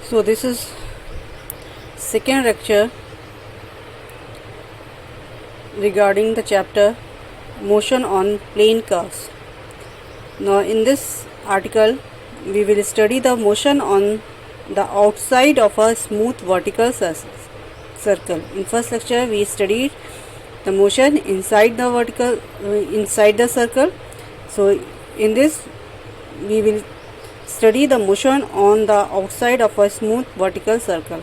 So this is second lecture regarding the chapter motion on plane curves. Now in this article we will study the motion on the outside of a smooth vertical circle. In first lecture we studied the motion inside the circle. So in this we will study the motion on the outside of a smooth vertical circle.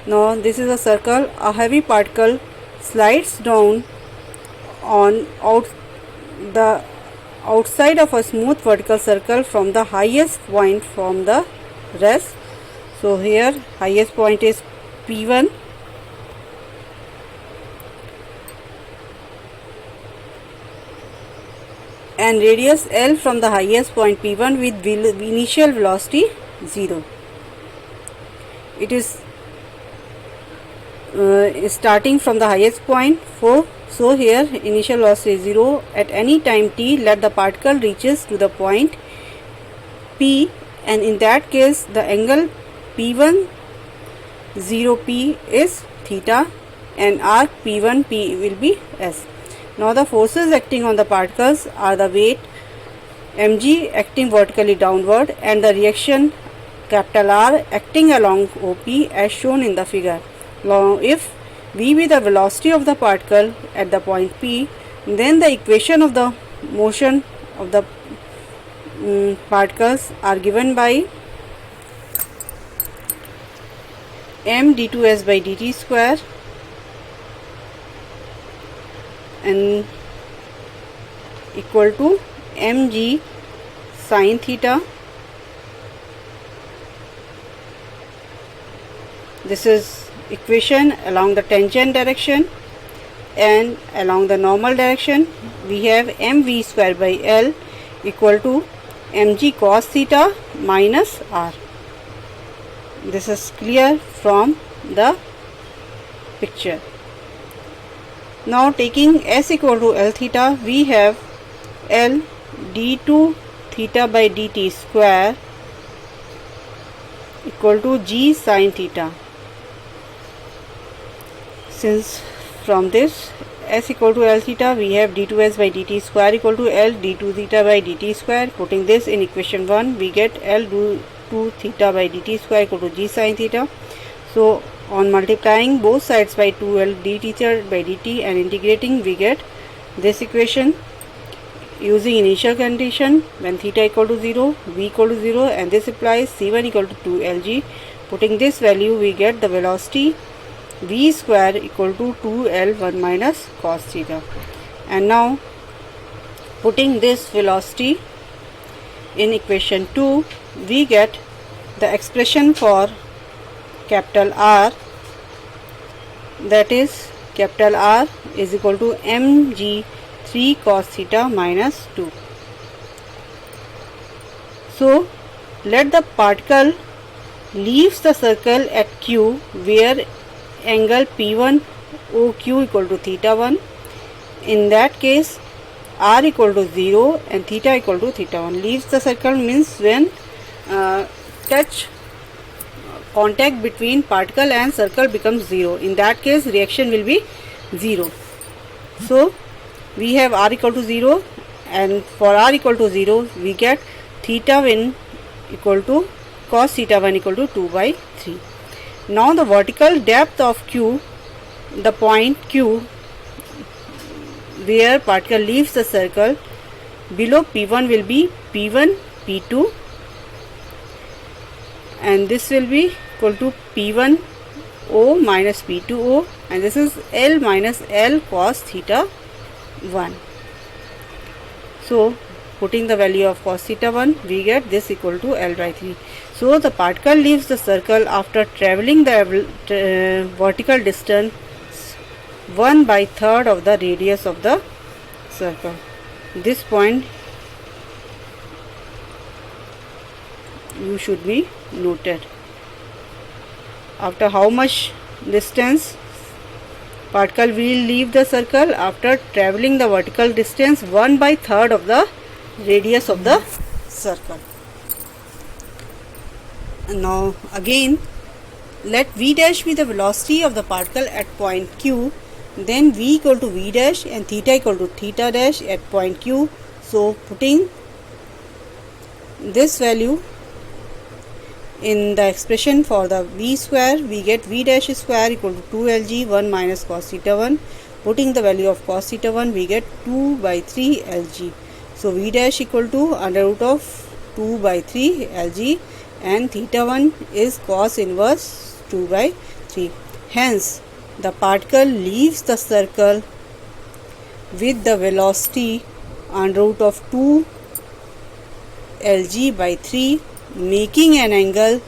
Now this is a circle. A heavy particle slides down on the outside of a smooth vertical circle from the highest point from the rest. So here highest point is P1, and radius L from the highest point P1 with initial velocity 0. It is starting from the highest point 4. So here initial velocity is 0. At any time t, let the particle reaches to the point P, and in that case the angle P1 0P is theta and arc P1P will be S. Now the forces acting on the particles are the weight mg acting vertically downward and the reaction capital R acting along OP as shown in the figure. Now if V be the velocity of the particle at the point P, then the equation of the motion of the particles are given by m d2s by dt square and equal to mg sin theta. This is equation along the tangent direction, and along the normal direction we have mv square by L equal to mg cos theta minus r. This is clear from the picture. Now taking s equal to L theta, we have L d2 theta by dt square equal to g sin theta. Since from this s equal to L theta, we have d2s by dt square equal to L d2 theta by dt square. Putting this in equation 1, we get L d2 theta by dt square equal to g sin theta. So on multiplying both sides by 2L d theta by dt and integrating, we get this equation using initial condition when theta equal to 0, v equal to 0, and this implies c1 equal to 2lg. Putting this value, we get the velocity v square equal to 2l1 minus cos theta. And now putting this velocity in equation 2, we get the expression for capital R, that is capital R is equal to mg 3 cos theta minus 2. So let the particle leaves the circle at Q where angle P1 OQ equal to theta 1. In that case R equal to 0 and theta equal to theta 1. Leaves the circle means when contact between particle and circle becomes 0. In that case reaction will be 0. So we have R equal to 0, and for R equal to 0 we get theta 1 equal to cos theta 1 equal to 2 by 3. Now the vertical depth of Q, the point Q where particle leaves the circle, below P1 will be P1 P2, and this will be equal to P1 O minus P2 O, and this is L minus L cos theta 1. So putting the value of cos theta 1, we get this equal to L by 3. So the particle leaves the circle after traveling the vertical distance 1/3 of the radius of the circle. This point you should be noted. After how much distance particle will leave the circle? After traveling the vertical distance 1/3 of the radius of the circle. Now again, let v dash be the velocity of the particle at point q, then v equal to v dash and theta equal to theta dash at point q. So putting this value in the expression for the v square, we get v dash square equal to 2lg 1 minus cos theta 1. Putting the value of cos theta 1, we get 2 by 3 lg. So v dash equal to under root of 2 by 3 lg, and theta 1 is cos inverse 2 by 3. Hence, the particle leaves the circle with the velocity under root of 2 lg by 3, making an angle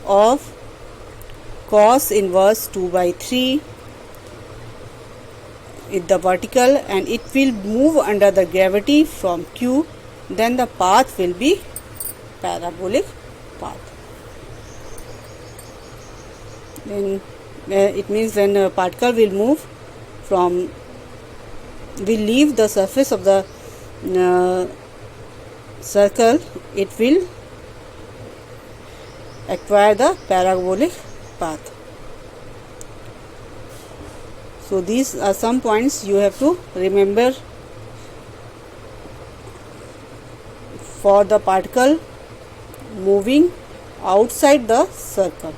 of cos inverse 2 by 3 with the vertical, and it will move under the gravity from q. Then the path will be parabolic path. Then it means when a particle will move from, will leave the surface of the circle, it will acquire the parabolic path. So these are some points you have to remember for the particle moving outside the circle.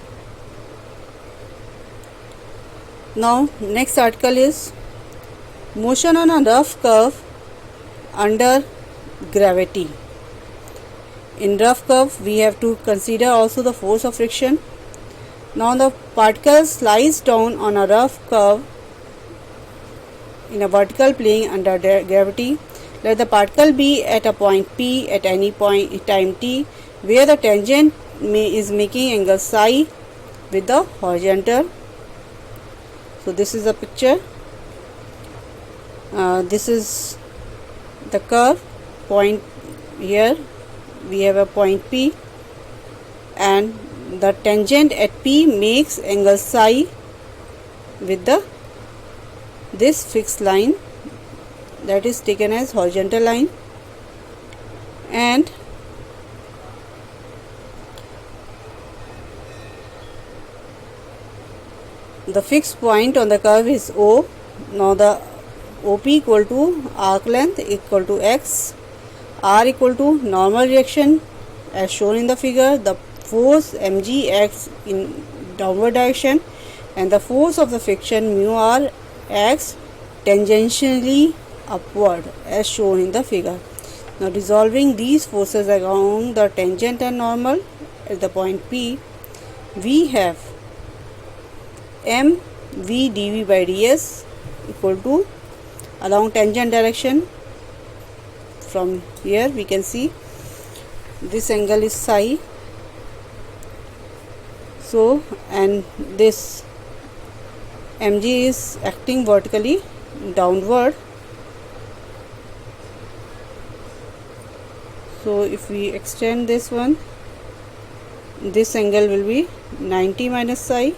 Now next article is motion on a rough curve under gravity. In rough curve, we have to consider also the force of friction. Now the particle slides down on a rough curve in a vertical plane under gravity. Let the particle be at a point P at any point in time t, where the tangent is making angle psi with the horizontal. So this is the picture. This is the curve point. Here we have a point P, and the tangent at P makes angle psi with this fixed line, that is taken as horizontal line, and the fixed point on the curve is O. Now the OP equal to arc length equal to x, R equal to normal direction as shown in the figure. The force mg acts in downward direction, and the force of the friction mu r acts tangentially upward as shown in the figure. Now dissolving these forces along the tangent and normal at the point P, we have m v dv by ds equal to, along tangent direction, from here we can see this angle is psi. So, and this mg is acting vertically downward. So if we extend this one, this angle will be 90 minus psi,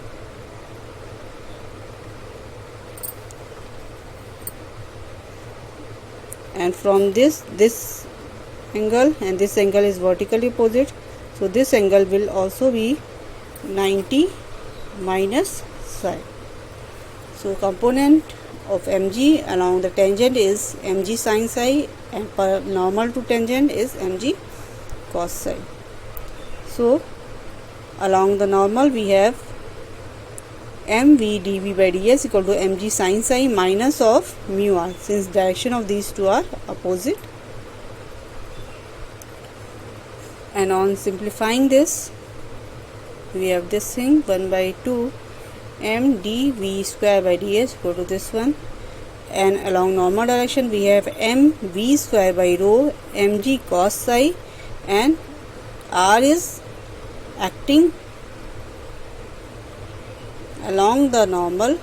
and from this angle and this angle is vertically opposite, so this angle will also be 90 minus psi. So component of mg along the tangent is mg sin psi, and per normal to tangent is mg cos psi. So along the normal we have mv dv by ds equal to mg sin psi minus of mu r, since direction of these two are opposite. And on simplifying this, we have this thing 1 by 2 m dv square by ds equal to this one, and along normal direction we have m v square by rho mg cos psi, and r is acting along the normal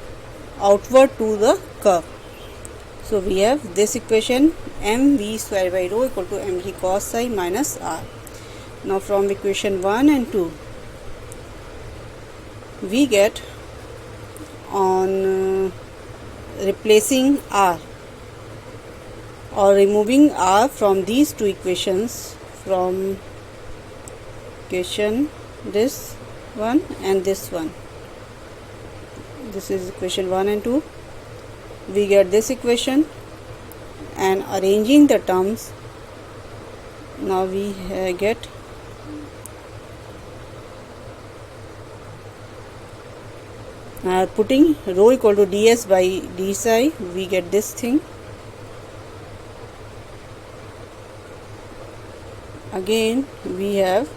outward to the curve. So we have this equation m v square by rho equal to mg cos psi minus r. Now from equation 1 and 2 we get, on replacing r or removing r from these two equations, from equation this one and this one. This is equation 1 and 2. We get this equation, and arranging the terms, now we get putting rho equal to ds by d psi, we get this thing. Again we have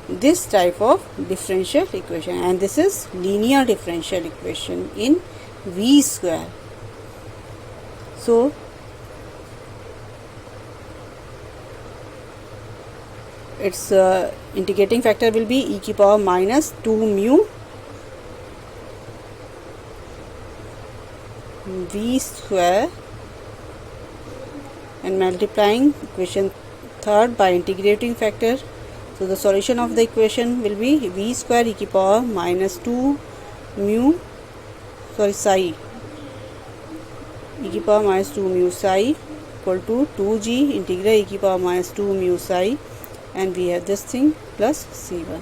this type of differential equation, and this is linear differential equation in v square. So its integrating factor will be e to the power minus 2 mu v square, and multiplying equation third by integrating factor. So the solution of the equation will be v square e to the power minus 2 mu psi e to the power minus 2 mu psi equal to 2g integral e to the power minus 2 mu psi, and we have this thing plus c1.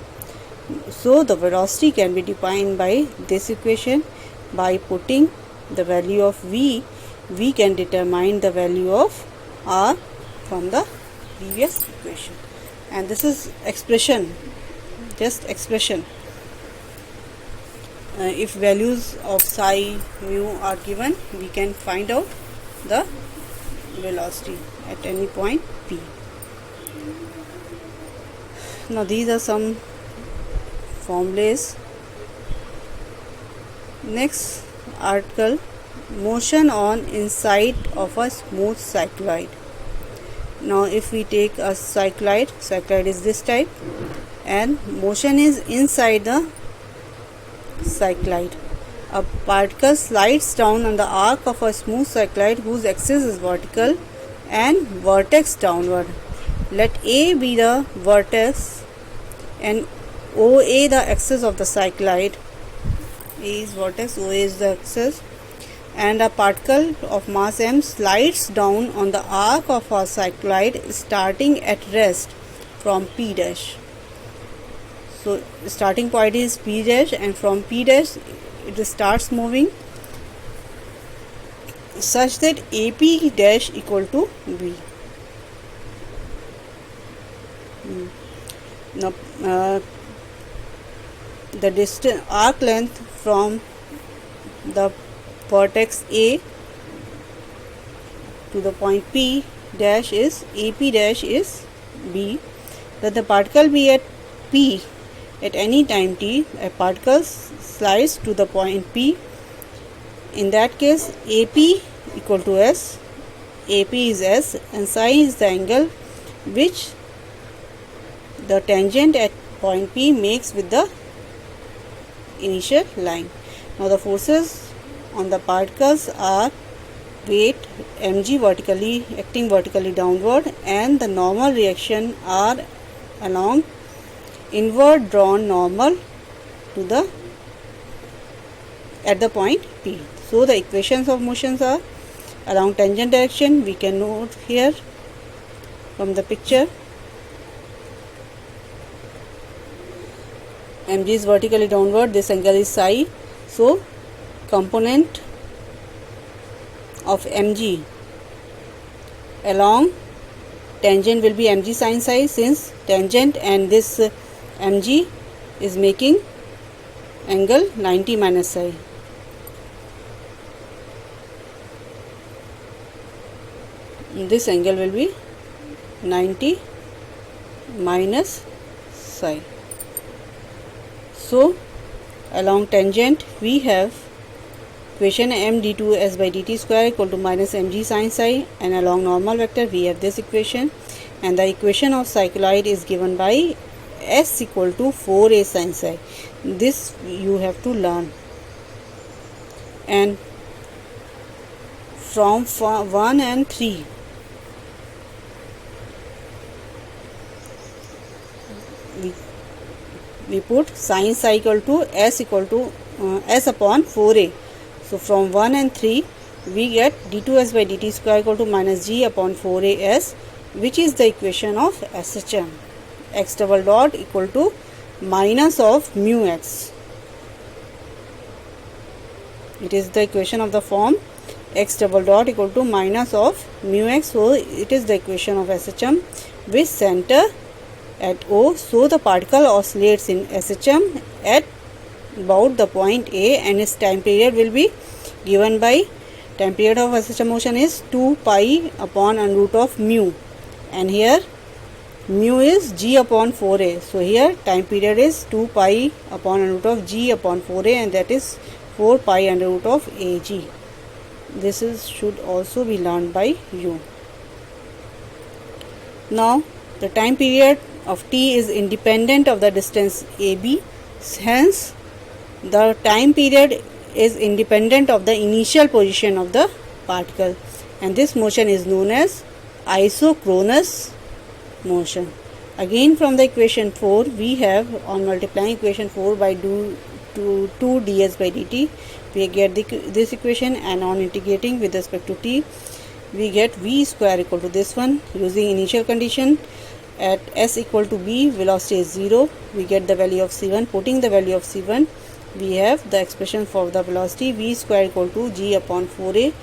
So the velocity can be defined by this equation. By putting the value of v, we can determine the value of r from the previous equation. And this is expression, just expression. If values of psi, mu are given, we can find out the velocity at any point p. Now these are some formulas. Next article, motion on inside of a smooth cycloid. Now if we take a cycloid is this type, and motion is inside the cycloid. A particle slides down on the arc of a smooth cycloid whose axis is vertical and vertex downward. Let A be the vertex and OA the axis of the cycloid. A is vertex, OA is the axis, and a particle of mass m slides down on the arc of a cycloid starting at rest from P dash. So starting point is P dash, and from P dash it starts moving such that AP dash equal to B. Now the distance arc length from the vertex A to the point P dash is AP dash is B. Let the particle be at P at any time t. A particle slides to the point P. In that case, AP equal to S. AP is S, and psi is the angle which the tangent at point P makes with the initial line. Now the forces on the particles are weight mg vertically acting vertically downward, and the normal reaction are along inward drawn normal to the at the point P. So the equations of motions are along tangent direction. We can note here from the picture, mg is vertically downward, this angle is psi. So component of mg along tangent will be mg sin psi, since tangent and this mg is making angle 90 minus psi. This angle will be 90 minus psi. So along tangent we have equation m d2s by dt square equal to minus mg sin psi, and along normal vector we have this equation, and the equation of cycloid is given by s equal to 4a sin psi. This you have to learn, and from 1 and 3 we put sin psi equal to s upon 4a. So from 1 and 3 we get d2s by dt square equal to minus g upon 4as, which is the equation of SHM. X double dot equal to minus of mu x. It is the equation of the form x double dot equal to minus of mu x. So it is the equation of SHM with center at O. So the particle oscillates in SHM at about the point A, and its time period will be given by, time period of SHM motion is 2 pi upon under root of mu, and here mu is g upon 4a. So here time period is 2 pi upon under root of g upon 4a, and that is 4 pi under root of ag. This is should also be learned by you. Now the time period of t is independent of the distance AB, hence the time period is independent of the initial position of the particle, and this motion is known as isochronous motion. Again from the equation 4 we have, on multiplying equation 4 by 2 ds by dt, we get this equation, and on integrating with respect to t we get v square equal to this one. Using initial condition at s equal to b, velocity is 0, we get the value of c1. Putting the value of c1, we have the expression for the velocity v square equal to g upon 4a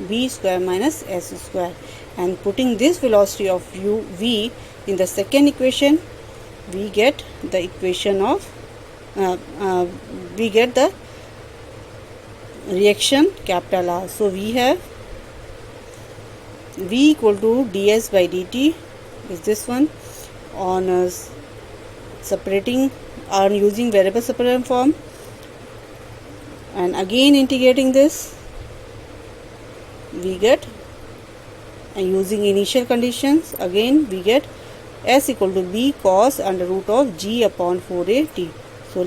b square minus s square, and putting this velocity of v in the second equation, we get the equation of we get the reaction capital R. So we have v equal to ds by dt is this one, on separating or using variable separation form, and again integrating this we get, and using initial conditions again we get s equal to b cos under root of g upon 4a t. So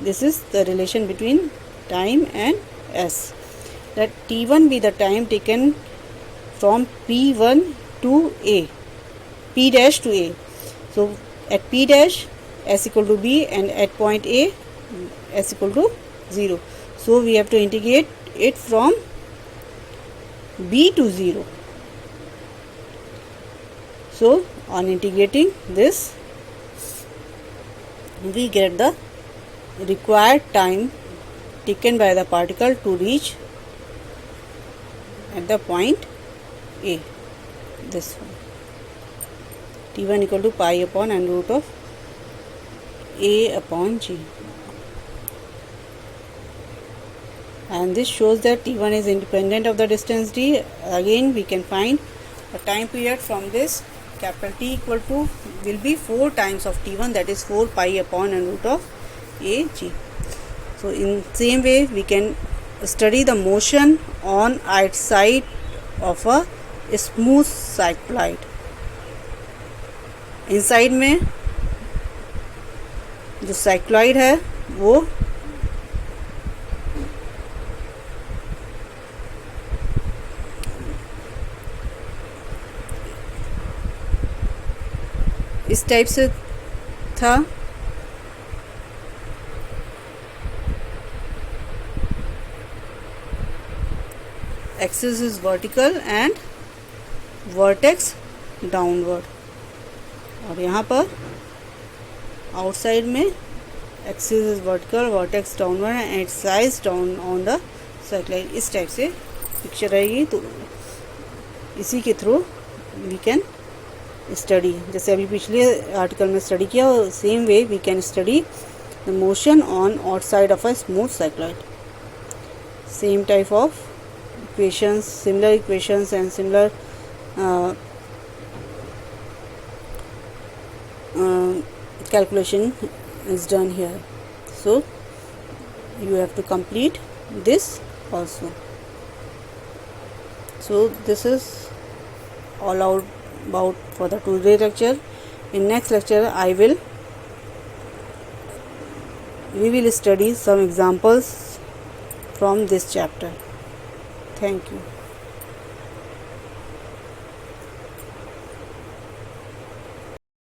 this is the relation between time and s. Let t1 be the time taken from p1 to a, p dash to a. So at p dash s equal to b, and at point a s equal to 0. So we have to integrate it from b to 0. So on integrating this we get the required time taken by the particle to reach at the point A, this one, t1 equal to pi upon under root of a upon g, and this shows that t1 is independent of the distance d. Again we can find the time period from this. Capital T equal to will be 4 times of t1, that is 4 pi upon under root of ag. So in same way we can study the motion on either side of a smooth cycloid. Inside में जो cycloid है वो इस type से था, axis is vertical and vertex downward, और यहाँ पर आउटसाइड में axis is vertical vertex downward and it's size down on the cycloid. इस टाइप से पिक्चर रहेगी. तो इसी के थ्रू वी कैन स्टडी, जैसे अभी पिछले आर्टिकल में स्टडी किया, same way we can study the motion on outside of a smooth cycloid. Same type of equations, similar equations and similar calculation is done here. So you have to complete this also. So this is all out about for the today lecture. In next lecture we will study some examples from this chapter. Thank you.